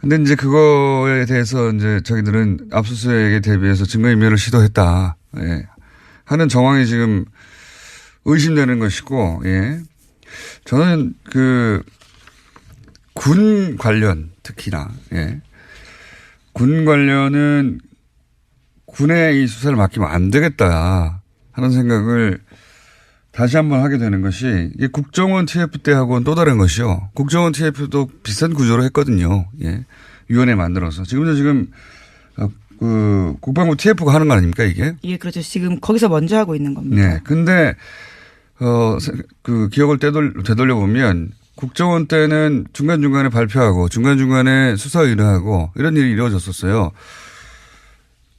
근데 이제 그거에 대해서 이제 자기들은 압수수색에 대비해서 증거인멸을 시도했다. 예. 하는 정황이 지금 의심되는 것이고, 예. 저는 군 관련 특히나, 예. 군 관련은 군에 이 수사를 맡기면 안 되겠다 하는 생각을 다시 한번 하게 되는 것이 이 국정원 TF 때하고는 또 다른 것이요. 국정원 TF도 비슷한 구조로 했거든요. 예. 위원회 만들어서. 지금 국방부 TF가 하는 거 아닙니까 이게? 예, 그렇죠. 지금 거기서 먼저 하고 있는 겁니다. 네. 근데 기억을 되돌려 보면 국정원 때는 중간중간에 발표하고 중간중간에 수사 의뢰하고 이런 일이 이루어졌었어요.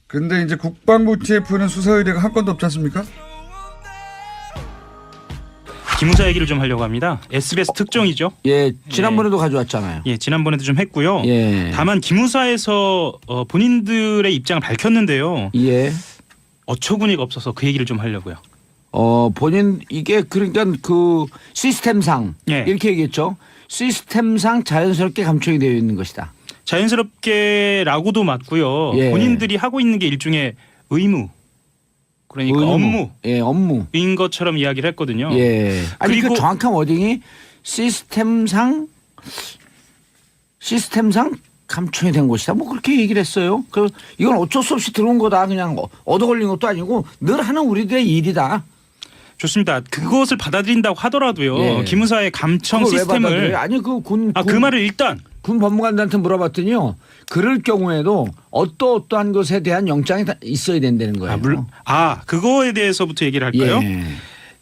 근데 이제 국방부 TF는 수사 의뢰가 한 건도 없지 않습니까? 기무사 얘기를 좀 하려고 합니다. SBS 특종이죠. 예, 지난번에도 가져왔잖아요. 예, 지난번에도 좀 했고요. 예. 다만 기무사에서 본인들의 입장을 밝혔는데요. 예. 어처구니가 없어서 그 얘기를 좀 하려고요. 본인 이게 그러니까 그 시스템상 예. 이렇게 얘기했죠. 시스템상 자연스럽게 감촉이 되어 있는 것이다. 자연스럽게라고도 맞고요. 예. 본인들이 하고 있는 게 일종의 의무. 그러니까 업무인 예, 업무. 것처럼 이야기를 했거든요. 예. 아니 그리고 그 정확한 워딩이 시스템상 감청이 된 것이다. 뭐 그렇게 얘기를 했어요. 이건 어쩔 수 없이 들어온 거다. 그냥 얻어 걸린 것도 아니고 늘 하는 우리들의 일이다. 좋습니다. 그것을 받아들인다고 하더라도요. 예. 기무사의 감청 그걸 왜 시스템을 받아들여요? 아니 그 말을 일단 군 법무관들한테 물어봤더니요. 그럴 경우에도 어떠한 것에 대한 영장이 있어야 된다는 거예요. 그거에 대해서부터 얘기를 할까요? 예.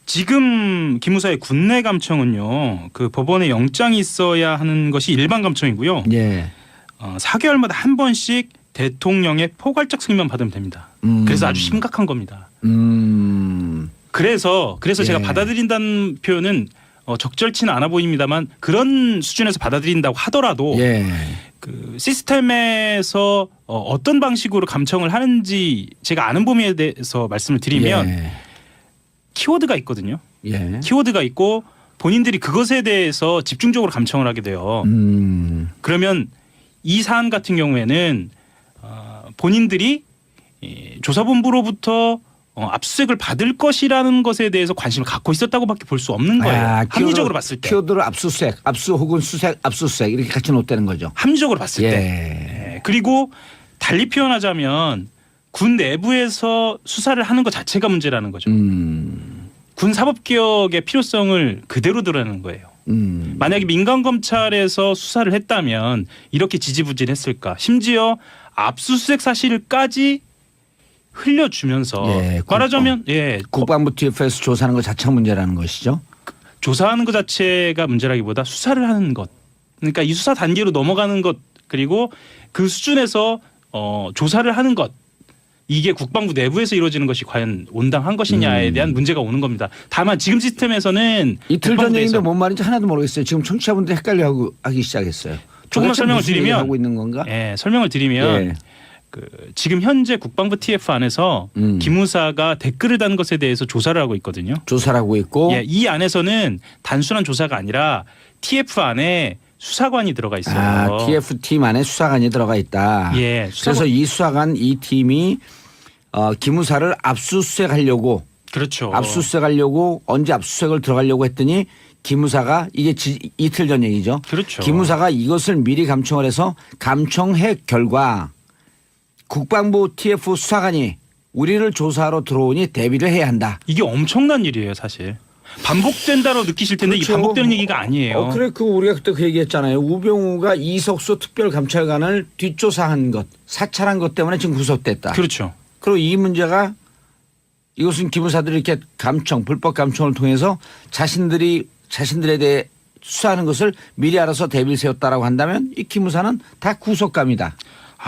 지금 기무사의 군내 감청은요. 그 법원에 영장이 있어야 하는 것이 일반 감청이고요. 예. 4개월마다 한 번씩 대통령의 포괄적 승인만 받으면 됩니다. 그래서 아주 심각한 겁니다. 그래서 예. 제가 받아들인다는 표현은 적절치는 않아 보입니다만 그런 수준에서 받아들인다고 하더라도 예. 그 시스템에서 어떤 방식으로 감청을 하는지 제가 아는 범위에 대해서 말씀을 드리면 예. 키워드가 있거든요. 예. 키워드가 있고 본인들이 그것에 대해서 집중적으로 감청을 하게 돼요. 그러면 이 사안 같은 경우에는 본인들이 조사본부로부터 압수수색을 받을 것이라는 것에 대해서 관심을 갖고 있었다고밖에 볼 수 없는 거예요. 합리적으로 봤을 때. 키워드를 압수 혹은 압수수색 이렇게 같이 놓다는 거죠. 합리적으로 봤을 예. 때. 그리고 달리 표현하자면 군 내부에서 수사를 하는 것 자체가 문제라는 거죠. 군 사법개혁의 필요성을 그대로 드러내는 거예요. 만약에 민간 검찰에서 수사를 했다면 이렇게 지지부진했을까. 심지어 압수수색 사실까지 흘려주면서 말하자면 국방부 TF에서 조사하는 것 자체가 문제라는 것이죠. 조사하는 것 자체가 문제라기보다 수사를 하는 것. 그러니까 이 수사 단계로 넘어가는 것 그리고 그 수준에서 조사를 하는 것. 이게 국방부 내부에서 이루어지는 것이 과연 온당한 것이냐에 대한 문제가 오는 겁니다. 다만 지금 시스템에서는 이틀 전 얘기인데 뭔 말인지 하나도 모르겠어요. 지금 청취자분들 헷갈려 하기 시작했어요. 조금만 설명을 드리면 하고 있는 건가? 설명을 드리면 지금 현재 국방부 TF 안에서 기무사가 댓글을 단 것에 대해서 조사를 하고 있거든요. 조사를 하고 있고 이 안에서는 단순한 조사가 아니라 TF 안에 수사관이 들어가 있어요. TF팀 안에 수사관이 들어가 있다. 그래서 이 수사관 이 팀이 기무사를 압수수색하려고 그렇죠. 압수수색하려고 언제 압수수색을 들어가려고 했더니 기무사가 이게 이틀 전 얘기죠. 그렇죠. 기무사가 이것을 미리 감청을 해서 감청해 결과 국방부 TF 수사관이 우리를 조사하러 들어오니 대비를 해야 한다. 이게 엄청난 일이에요, 사실. 반복된다로 느끼실 텐데 그렇죠. 이게 반복되는 얘기가 아니에요. 그래 우리가 그때 그 얘기했잖아요. 우병우가 이석수 특별감찰관을 뒷조사한 것, 사찰한 것 때문에 지금 구속됐다. 그렇죠. 그리고 이 문제가 이것은 기무사들이 이렇게 불법 감청을 통해서 자신들에 대해 수사하는 것을 미리 알아서 대비를 세웠다라고 한다면 이 기무사는 다 구속감이다.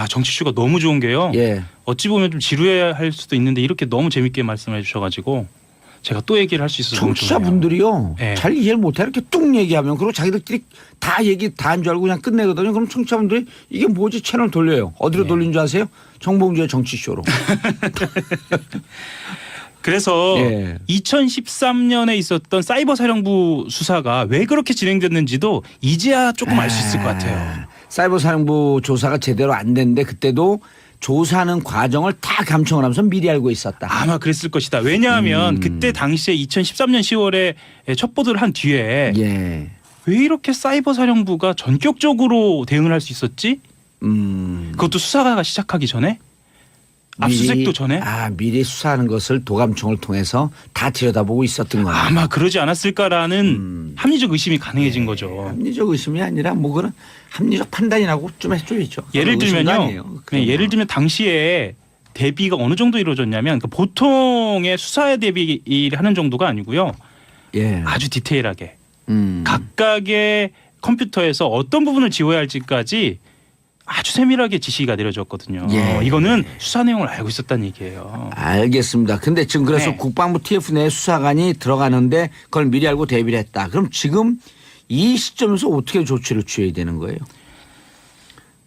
정치 이슈가 너무 좋은 게요. 예. 어찌 보면 좀 지루해할 수도 있는데 이렇게 너무 재밌게 말씀해 주셔가지고 제가 또 얘기를 할 수 있어서 너무 좋네요. 청취자분들이요. 네. 잘 이해를 못해. 이렇게 뚝 얘기하면 그리고 자기들끼리 다 얘기 다 한 줄 알고 그냥 끝내거든요. 그럼 청취자분들이 이게 뭐지 채널 돌려요. 어디로 돌린 줄 아세요? 정봉주의 정치쇼로. 그래서 2013년에 있었던 사이버 사령부 수사가 왜 그렇게 진행됐는지도 이제야 조금 알 수 있을 것 같아요. 사이버 사령부 조사가 제대로 안 됐는데 그때도 조사하는 과정을 다 감청을 하면서 미리 알고 있었다. 아마 그랬을 것이다. 왜냐하면 그때 당시에 2013년 10월에 첩보들을 한 뒤에 예. 왜 이렇게 사이버 사령부가 전격적으로 대응을 할 수 있었지? 그것도 수사가 시작하기 전에? 압수수색도 전에? 미리 수사하는 것을 도감청을 통해서 다 들여다보고 있었던 거예요. 아마 그러지 않았을까라는 합리적 의심이 가능해진 거죠. 합리적 의심이 아니라 뭐 그런 합리적 판단이라고 좀 해줘야죠. 예를 그건 의심도 들면요. 아니에요. 네, 예를 들면 당시에 대비가 어느 정도 이루어졌냐면 보통의 수사 대비를 하는 정도가 아니고요. 예. 아주 디테일하게 음. 각각의 컴퓨터에서 어떤 부분을 지워야 할지까지 아주 세밀하게 지시가 내려졌거든요. 예. 이거는 수사 내용을 알고 있었다는 얘기예요. 알겠습니다. 근데 지금 그래서 네. 국방부 TF 내 수사관이 들어가는데 그걸 미리 알고 대비를 했다. 그럼 지금 이 시점에서 어떻게 조치를 취해야 되는 거예요?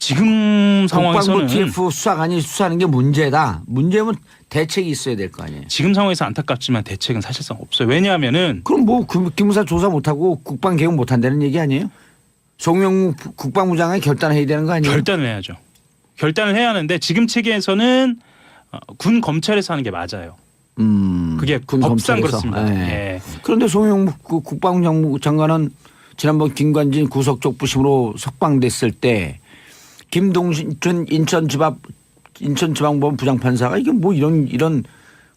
지금 상황에서는 국방부 TF 수사관이 수사하는 게 문제다. 문제면 대책이 있어야 될 거 아니에요. 지금 상황에서 안타깝지만 대책은 사실상 없어요. 왜냐하면은 그럼 뭐 기무사 조사 못하고 국방개혁 못한다는 얘기 아니에요? 송영무 국방부 장관이 결단해야 되는 거 아니에요? 결단을 해야죠. 결단을 해야 하는데 지금 체계에서는 군 검찰에서 하는 게 맞아요. 그게 군 법상 검찰에서. 그렇습니다. 예. 예. 그런데 송영무 국방부 장관은 지난번 김관진 구속적 부심으로 석방됐을 때 김동준 인천지방법원 부장판사가 이게 뭐 이런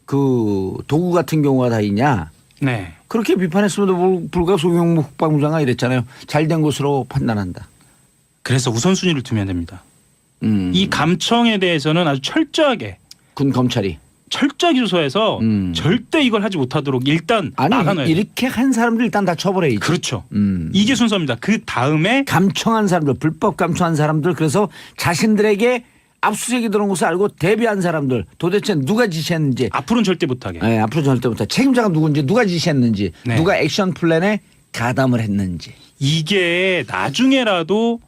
그 도구 같은 경우가 다 있냐? 네. 그렇게 비판했음에도 불구하고 송영무 국방부 장관이 이랬잖아요. 잘된 것으로 판단한다. 그래서 우선순위를 두면 됩니다. 음. 이 감청에 대해서는 아주 철저하게 조사해서 절대 이걸 하지 못하도록 일단 막아놔야 돼요. 이렇게 한 사람들 일단 다 처벌해야지. 그렇죠. 이게 순서입니다. 그 다음에 감청한 사람들, 불법 감청한 사람들, 그래서 자신들에게 압수수색이 들어온 것을 알고 대비한 사람들 도대체 누가 지시했는지 앞으로는 절대 못하게. 네, 앞으로 절대부터 책임자가 누군지 누가 지시했는지 네. 누가 액션 플랜에 가담을 했는지. 이게 나중에라도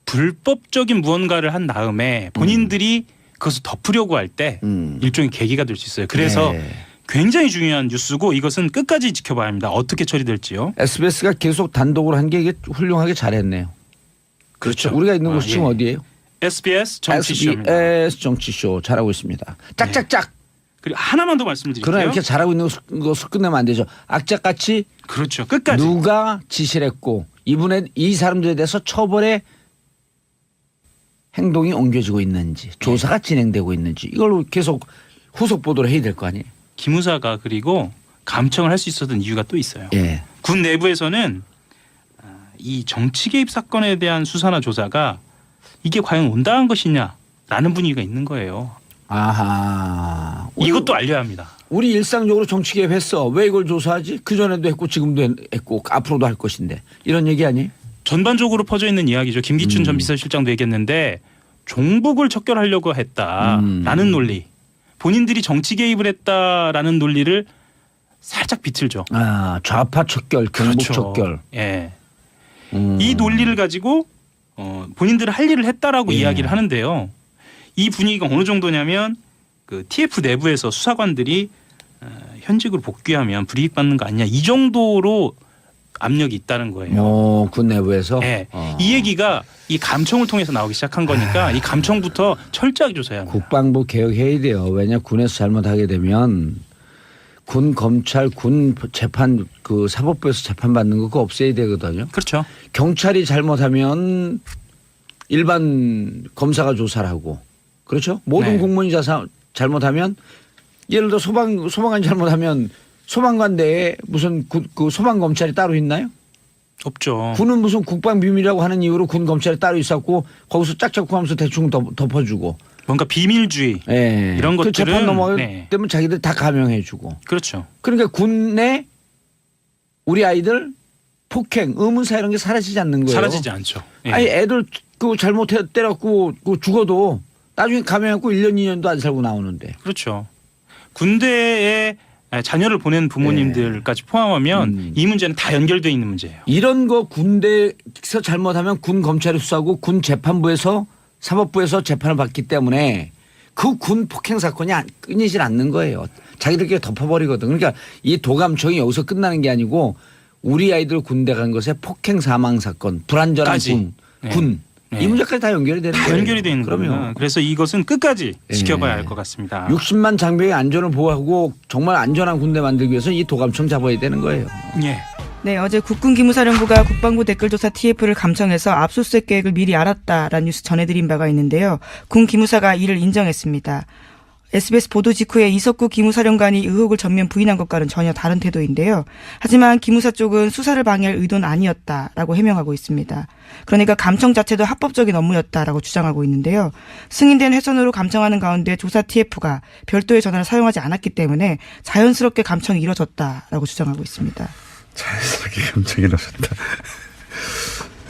불법적인 무언가를 한 다음에 본인들이 그것을 덮으려고 할 때 일종의 계기가 될 수 있어요. 그래서 네. 굉장히 중요한 뉴스고 이것은 끝까지 지켜봐야 합니다. 어떻게 처리될지요. SBS가 계속 단독으로 한 게 이게 훌륭하게 잘했네요. 그렇죠. 우리가 있는 곳이 지금 예. 어디예요? SBS 정치쇼입니다. SBS 정치쇼 잘하고 있습니다. 짝짝짝. 그리고 하나만 더 말씀드릴게요. 그러나 이렇게 잘하고 있는 것을 끝내면 안 되죠. 악착같이 그렇죠. 끝까지. 누가 지시를 했고 이 사람들에 대해서 처벌의 행동이 옮겨지고 있는지 조사가 진행되고 있는지 이걸 계속 후속 보도를 해야 될 거 아니에요. 기무사가 그리고 감청을 할 수 있었던 이유가 또 있어요. 예. 군 내부에서는 이 정치 개입 사건에 대한 수사나 조사가 이게 과연 온당한 것이냐라는 분위기가 있는 거예요. 아하. 이것도 알려야 합니다. 우리 일상적으로 정치 개입했어. 왜 이걸 조사하지? 그전에도 했고 지금도 했고 앞으로도 할 것인데. 이런 얘기 아니에요? 전반적으로 퍼져 있는 이야기죠. 김기춘 전 비서실장도 얘기했는데 종북을 척결하려고 했다라는 논리. 본인들이 정치 개입을 했다라는 논리를 살짝 비틀죠. 아, 좌파 척결, 경북 그렇죠. 척결. 예. 이 논리를 가지고 본인들은 할 일을 했다라고 예. 이야기를 하는데요. 이 분위기가 어느 정도냐면 그 TF 내부에서 수사관들이 현직으로 복귀하면 불이익 받는 거 아니냐 이 정도로 압력이 있다는 거예요. 군 내부에서. 네. 이 얘기가 이 감청을 통해서 나오기 시작한 거니까 이 감청부터 철저하게 조사해야 합니다. 국방부 개혁해야 돼요. 왜냐 군에서 잘못하게 되면 군 검찰 군 재판 그 사법부에서 재판 받는 거 그거 없애야 되거든요. 그렇죠. 경찰이 잘못하면 일반 검사가 조사를 하고 그렇죠. 모든 네. 공무원이 잘못하면 예를 들어 소방관이 잘못하면 소방관 내에 무슨 그 소방 검찰이 따로 있나요? 없죠. 군은 무슨 국방 비밀이라고 하는 이유로 군 검찰이 따로 있었고 거기서 짝짝꿍 하면서 대충 덮어주고. 뭔가 비밀주의 예. 이런 그 것들은 재판 넘어가면 네. 자기들 다 감형해주고. 그렇죠. 그러니까 군내 우리 아이들 폭행, 의문사 이런 게 사라지지 않는 거예요. 사라지지 않죠. 예. 아니 애들 그 잘못해 때렸고 그 죽어도 나중에 감형했고 1년 2년도 안 살고 나오는데. 그렇죠. 군대에 자녀를 보낸 부모님들까지 포함하면 이 문제는 다 연결되어 있는 문제예요. 이런 거 군대에서 잘못하면 군 검찰이 수사하고 군 재판부에서 사법부에서 재판을 받기 때문에 그 군 폭행 사건이 끊이질 않는 거예요. 자기들끼리 덮어버리거든. 그러니까 이 도감청이 여기서 끝나는 게 아니고 우리 아이들 군대 간 것에 폭행 사망 사건, 불안전한 까지. 군 네. 이 문제까지 다 연결이 되는 다 거예요. 연결이 되는 그럼요. 겁니다. 그래서 이것은 끝까지 지켜봐야 예. 할 것 같습니다. 60만 장병의 안전을 보호하고 정말 안전한 군대 만들기 위해서는 이 도감청 잡아야 되는 거예요. 예. 네, 어제 국군기무사령부가 국방부 댓글조사 TF를 감청해서 압수수색 계획을 미리 알았다라는 뉴스 전해드린 바가 있는데요. 군 기무사가 이를 인정했습니다. SBS 보도 직후에 이석구 기무사령관이 의혹을 전면 부인한 것과는 전혀 다른 태도인데요. 하지만 기무사 쪽은 수사를 방해할 의도는 아니었다라고 해명하고 있습니다. 그러니까 감청 자체도 합법적인 업무였다라고 주장하고 있는데요. 승인된 회선으로 감청하는 가운데 조사 TF가 별도의 전화를 사용하지 않았기 때문에 자연스럽게 감청이 이뤄졌다라고 주장하고 있습니다. 자연스럽게 감정이 나셨다.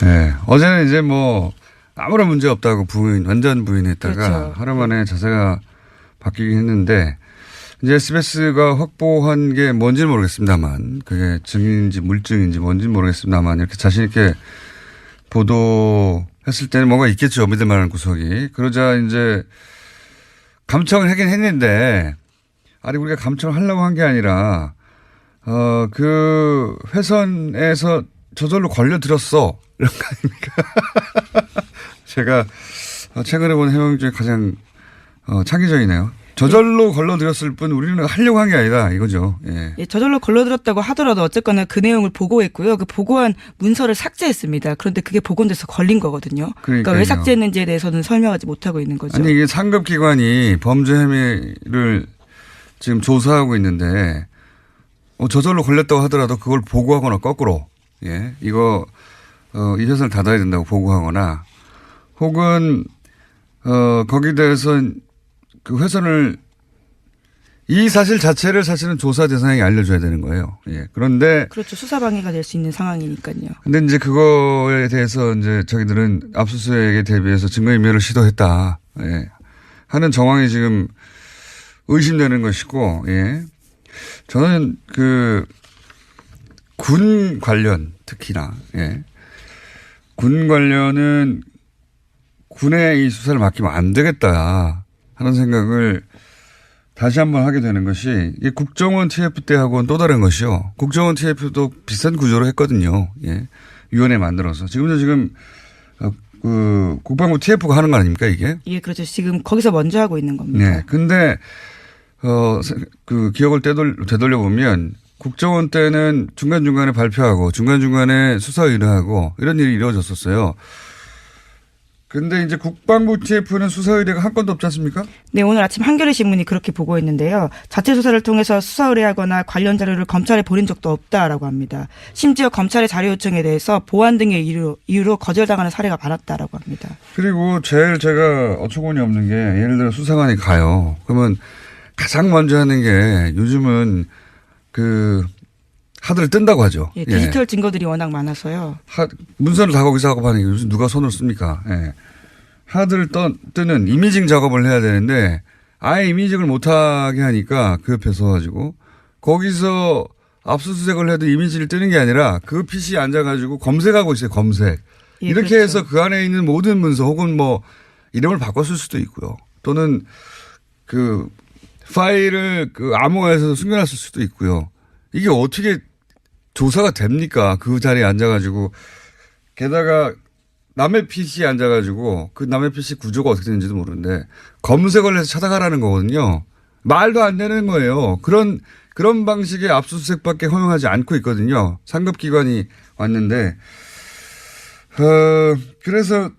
네. 어제는 이제 뭐 아무런 문제 없다고 완전 부인했다가 그렇죠. 하루 만에 자세가 바뀌긴 했는데 이제 SBS가 확보한 게 뭔지는 모르겠습니다만 그게 증인인지 물증인지 뭔지는 모르겠습니다만 이렇게 자신 있게 보도했을 때는 뭔가 있겠죠. 믿을 만한 구석이. 그러자 이제 감청을 하긴 했는데 아니 우리가 감청을 하려고 한 게 아니라 그 회선에서 저절로 걸려들었어. 이런 거 아닙니까? 제가 최근에 본 해명 중에 가장 창의적이네요. 저절로 걸러들였을 뿐 우리는 하려고 한 게 아니다 이거죠. 예. 예, 저절로 걸러들었다고 하더라도 어쨌거나 그 내용을 보고했고요. 그 보고한 문서를 삭제했습니다. 그런데 그게 복원돼서 걸린 거거든요. 그러니까 왜 그러니까요. 삭제했는지에 대해서는 설명하지 못하고 있는 거죠. 아니 이게 상급기관이 범죄 혐의를 지금 조사하고 있는데 저절로 걸렸다고 하더라도 그걸 보고하거나 거꾸로 예 이거 이 회선을 닫아야 된다고 보고하거나 혹은 거기에 대해서 그 회선을 이 사실 자체를 사실은 조사 대상에게 알려줘야 되는 거예요. 예. 그런데 그렇죠. 수사 방해가 될 수 있는 상황이니까요. 근데 이제 그거에 대해서 이제 저희들은 압수수색에 대비해서 증거인멸을 시도했다. 예. 하는 정황이 지금 의심되는 것이고, 예. 저는 군 관련 특히나, 예. 군 관련은 군의 이 수사를 맡기면 안 되겠다 하는 생각을 다시 한번 하게 되는 것이 이 국정원 TF 때하고는 또 다른 것이요. 국정원 TF도 비슷한 구조로 했거든요. 예. 위원회 만들어서. 지금 국방부 TF가 하는 거 아닙니까 이게? 예, 그렇죠. 지금 거기서 먼저 하고 있는 겁니다. 네. 근데 그 기억을 되돌려 보면 국정원 때는 중간중간에 발표하고 중간중간에 수사 의뢰하고 이런 일이 이루어졌었어요. 근데 이제 국방부 TF는 수사 의뢰가 한 건도 없지 않습니까? 네, 오늘 아침 한겨레 신문이 그렇게 보고했는데요. 자체 수사를 통해서 수사 의뢰하거나 관련 자료를 검찰에 보낸 적도 없다라고 합니다. 심지어 검찰의 자료 요청에 대해서 보안 등의 이유로 거절당하는 사례가 많았다라고 합니다. 그리고 제일 제가 어처구니 없는 게 예를 들어 수사관이 가요. 그러면 가장 먼저 하는 게 요즘은 하드를 뜬다고 하죠. 예, 디지털 증거들이 워낙 많아서요. 문서를 다 거기서 하고 하는 게 요즘 누가 손을 씁니까? 예. 하드를 뜨는 이미징 작업을 해야 되는데 아예 이미징을 못하게 하니까 그 옆에 서가지고 거기서 압수수색을 해도 이미지를 뜨는 게 아니라 그 PC에 앉아가지고 검색하고 있어요. 검색. 예, 이렇게 그렇죠. 해서 그 안에 있는 모든 문서 혹은 뭐 이름을 바꿨을 수도 있고요. 또는 그 파일을 암호화해서 숨겨놨을 수도 있고요. 이게 어떻게 조사가 됩니까? 그 자리에 앉아가지고 게다가 남의 PC에 앉아가지고 그 남의 PC 구조가 어떻게 되는지도 모르는데 검색을 해서 찾아가라는 거거든요. 말도 안 되는 거예요. 그런 방식의 압수수색밖에 허용하지 않고 있거든요. 상급기관이 왔는데 그래서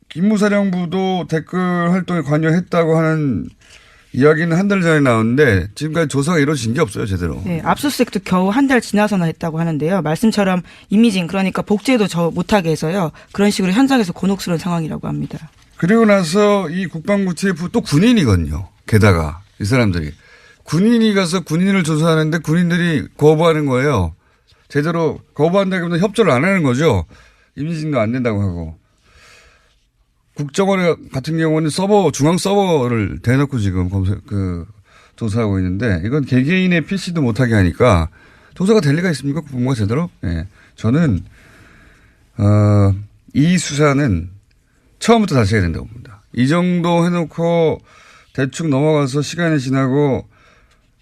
기무사령부도 댓글 활동에 관여했다고 하는 이야기는 한 달 전에 나왔는데 지금까지 조사가 이루어진 게 없어요, 제대로. 네, 압수수색도 겨우 한 달 지나서나 했다고 하는데요. 말씀처럼 이미징 그러니까 복제도 못하게 해서요. 그런 식으로 현장에서 곤혹스러운 상황이라고 합니다. 그리고 나서 이 국방부 TF 또 군인이거든요. 게다가 이 사람들이. 군인이 가서 군인을 조사하는데 군인들이 거부하는 거예요. 제대로 거부한다기보다 협조를 안 하는 거죠. 이미징도 안 된다고 하고. 국정원 같은 경우는 중앙 서버를 대놓고 지금 조사하고 있는데 이건 개개인의 PC도 못하게 하니까 조사가 될 리가 있습니까? 국방부가 제대로? 예. 저는, 이 수사는 처음부터 다시 해야 된다고 봅니다. 이 정도 해놓고 대충 넘어가서 시간이 지나고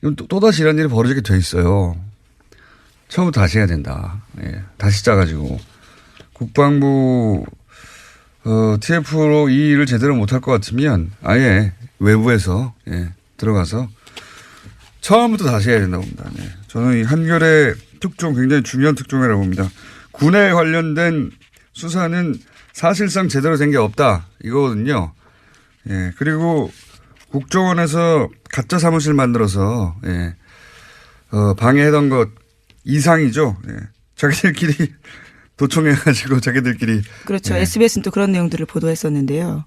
이건 또다시 이런 일이 벌어지게 돼 있어요. 처음부터 다시 해야 된다. 예. 다시 짜가지고 국방부 TF로 이 일을 제대로 못할 것 같으면 아예 외부에서 들어가서 처음부터 다시 해야 된다고 봅니다. 네. 저는 이 한결의 특종 굉장히 중요한 특종이라고 봅니다. 군에 관련된 수사는 사실상 제대로 된 게 없다 이거거든요. 그리고 국정원에서 가짜 사무실 만들어서 방해하던 것 이상이죠. 자기들끼리 도청해가지고 자기들끼리. 그렇죠. SBS는 또 그런 내용들을 보도했었는데요.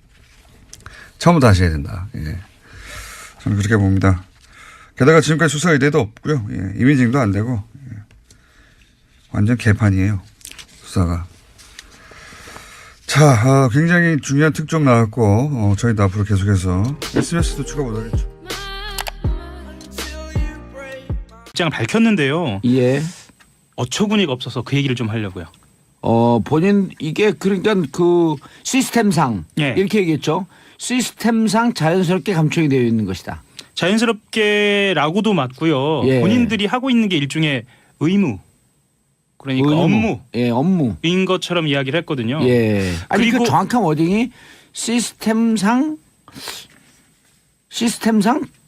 처음부터 다시 해야 된다. 저는 그렇게 봅니다. 게다가 지금까지 수사 의뢰도 없고요. 이미징도 안 되고 완전 개판이에요. 수사가. 자, 굉장히 중요한 특종 나왔고 저희도 앞으로 계속해서 SBS도 추가 못하겠죠. 입장을 밝혔는데요. 예. 어처구니가 없어서 그 얘기를 좀 하려고요. 본인 이게 그러니까 그 시스템상 예. 이렇게 얘기했죠. 시스템상 자연스럽게 감청이 되어 있는 것이다. 자연스럽게라고도 맞고요. 예. 본인들이 하고 있는 게 일종의 의무. 그러니까 업무인 업무. 것처럼 이야기를 했거든요. 예. 아니 그리고 그 정확한 워딩이 시스템상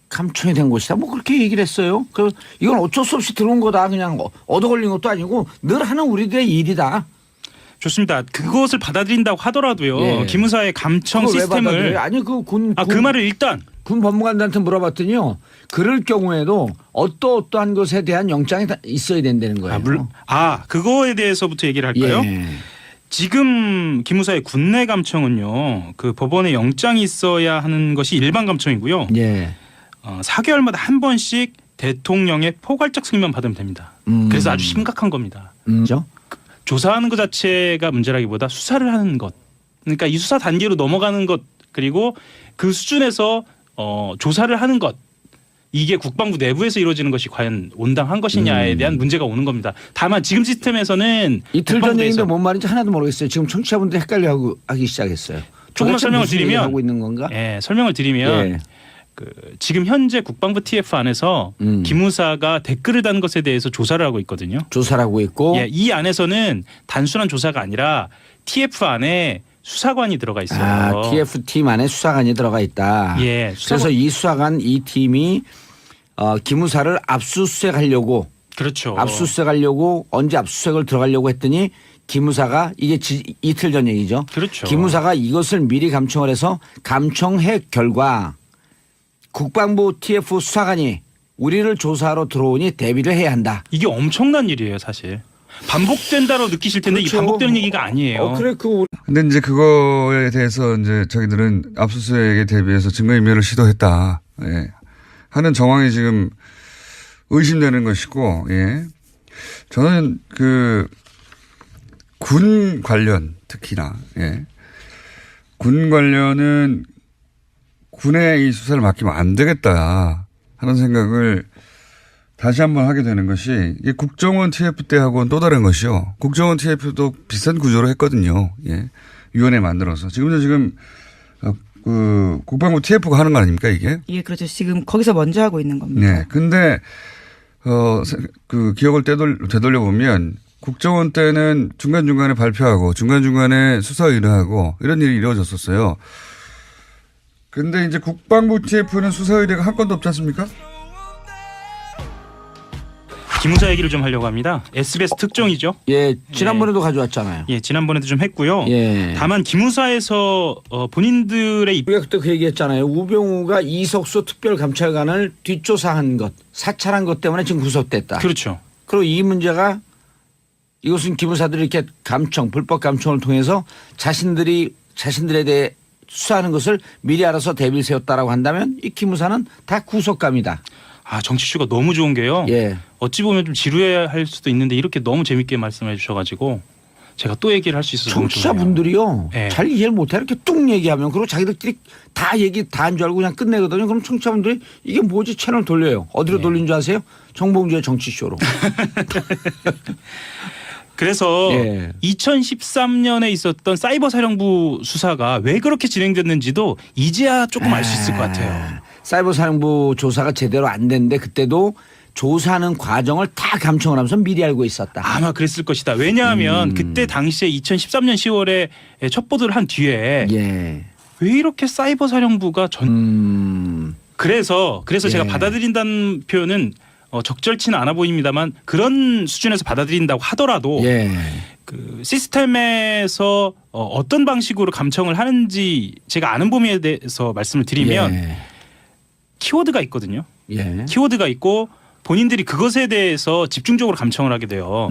감청이 된 것이다. 뭐 그렇게 얘기를 했어요. 그 이건 어쩔 수 없이 들어온 거다. 그냥 얻어 걸린 것도 아니고 늘 하는 우리들의 일이다. 좋습니다. 그것을 받아들인다고 하더라도요. 예. 기무사의 감청 그걸 왜 시스템을 받아들여요? 아니 그 말을 일단 군 법무관들한테 물어봤더니요. 그럴 경우에도 어떠한 것에 대한 영장이 있어야 된다는 거예요. 물론 그거에 대해서부터 얘기를 할까요? 예. 지금 기무사의 군내 감청은요. 그 법원에 영장이 있어야 하는 것이 일반 감청이고요. 예. 4개월마다 한 번씩 대통령의 포괄적 승인만 받으면 됩니다. 그래서 아주 심각한 겁니다. 그렇죠? 조사하는 것 자체가 문제라기보다 수사를 하는 것. 그러니까 이 수사 단계로 넘어가는 것 그리고 그 수준에서 조사를 하는 것. 이게 국방부 내부에서 이루어지는 것이 과연 온당한 것이냐에 대한 문제가 오는 겁니다. 다만 지금 시스템에서는 이틀 전 얘기인데 뭔 말인지 하나도 모르겠어요. 지금 청취자분들 헷갈려 하기 시작했어요. 조금만 설명을 무슨 드리면 얘기를 하고 있는 건가? 설명을 드리면 예. 지금 현재 국방부 TF 안에서 기무사가 댓글을 단 것에 대해서 조사를 하고 있거든요. 조사를 하고 있고. 이 안에서는 단순한 조사가 아니라 TF 안에 수사관이 들어가 있어요. TF팀 안에 수사관이 들어가 있다. 예, 그래서 이 수사관 이 팀이 기무사를 압수수색하려고. 그렇죠. 압수수색하려고 언제 압수수색을 들어가려고 했더니 기무사가 이게 이틀 전 얘기죠. 그렇죠. 기무사가 이것을 미리 감청을 해서 감청해 결과 국방부 TF 수사관이 우리를 조사하러 들어오니 대비를 해야 한다. 이게 엄청난 일이에요, 사실. 반복된다로 느끼실 텐데 그렇죠. 이게 반복되는 얘기가 아니에요. 그래 근데 이제 그거에 대해서 이제 자기들은 압수수색에 대비해서 증거인멸을 시도했다. 하는 정황이 지금 의심되는 것이고, 저는 군 관련 특히나, 군 관련은 군에 이 수사를 맡기면 안 되겠다 하는 생각을 다시 한번 하게 되는 것이 이게 국정원 TF 때하고는 또 다른 것이요. 국정원 TF도 비슷한 구조로 했거든요. 위원회 만들어서. 지금 국방부 TF가 하는 거 아닙니까 이게? 예, 그렇죠. 지금 거기서 먼저 하고 있는 겁니다. 네. 근데 그 기억을 되돌려 보면 국정원 때는 중간중간에 발표하고 중간중간에 수사 의뢰하고 이런 일이 이루어졌었어요. 근데 이제 국방부 TF는 수사 의뢰가 한 건도 없지 않습니까? 기무사 얘기를 좀 하려고 합니다. SBS 특종이죠. 예, 지난번에도 가져왔잖아요. 지난번에도 좀 했고요. 예. 다만 기무사에서 본인들의 우리가 그때 그 얘기했잖아요. 우병우가 이석수 특별감찰관을 뒷조사한 것, 사찰한 것 때문에 지금 구속됐다. 그렇죠. 그리고 이 문제가 이것은 기무사들이 이렇게 불법 감청을 통해서 자신들에 대해 수사하는 것을 미리 알아서 대비를 세웠다라고 한다면 이 기무사는 다 구속감이다. 정치 이슈가 너무 좋은 게요. 예. 어찌 보면 좀 지루해 할 수도 있는데 이렇게 너무 재밌게 말씀해 주셔가지고 제가 또 얘기를 할 수 있어서 너무 좋네요. 청취자분들이요. 예. 잘 이해를 못해. 이렇게 뚝 얘기하면 그리고 자기들끼리 다 얘기 다 한 줄 알고 그냥 끝내거든요. 그럼 청취자분들이 이게 뭐지 채널 돌려요. 어디로 돌린 줄 아세요? 정봉주의 정치쇼로. 그래서 예. 2013년에 있었던 사이버 사령부 수사가 왜 그렇게 진행됐는지도 이제야 조금 알 수 있을 것 같아요. 사이버 사령부 조사가 제대로 안 됐는데 그때도 조사하는 과정을 다 감청을 하면서 미리 알고 있었다. 아마 그랬을 것이다. 왜냐하면 그때 당시에 2013년 10월에 첩보를 한 뒤에 예. 왜 이렇게 사이버 사령부가 그래서 제가 예. 받아들인다는 표현은 적절치는 않아 보입니다만 그런 수준에서 받아들인다고 하더라도 예. 그 시스템에서 어떤 방식으로 감청을 하는지 제가 아는 범위에 대해서 말씀을 드리면 예. 키워드가 있거든요. 예. 키워드가 있고 본인들이 그것에 대해서 집중적으로 감청을 하게 돼요.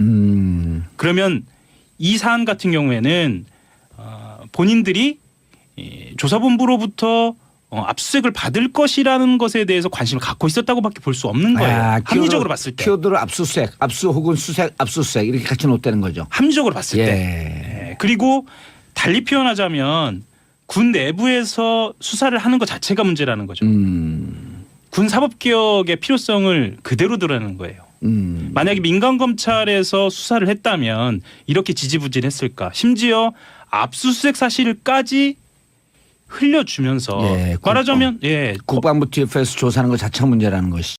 그러면 이 사안 같은 경우에는 본인들이 이 조사본부로부터 압수수색을 받을 것이라는 것에 대해서 관심을 갖고 있었다고밖에 볼 수 없는 거예요. 합리적으로 봤을 때. 키워드로 압수수색, 압수 혹은 수색, 압수수색 이렇게 같이 놓다는 거죠. 합리적으로 봤을 예. 때. 예. 그리고 달리 표현하자면 군 내부에서 수사를 하는 것 자체가 문제라는 거죠. 군 사법개혁의 필요성을 그대로 드러내는 거예요. 만약에 민간 검찰에서 수사를 했다면 이렇게 지지부진했을까? 심지어 압수수색 사실까지 흘려주면서 예, 말하자면 국방부 TF에서 조사하는 것 자체가 문제라는 것이.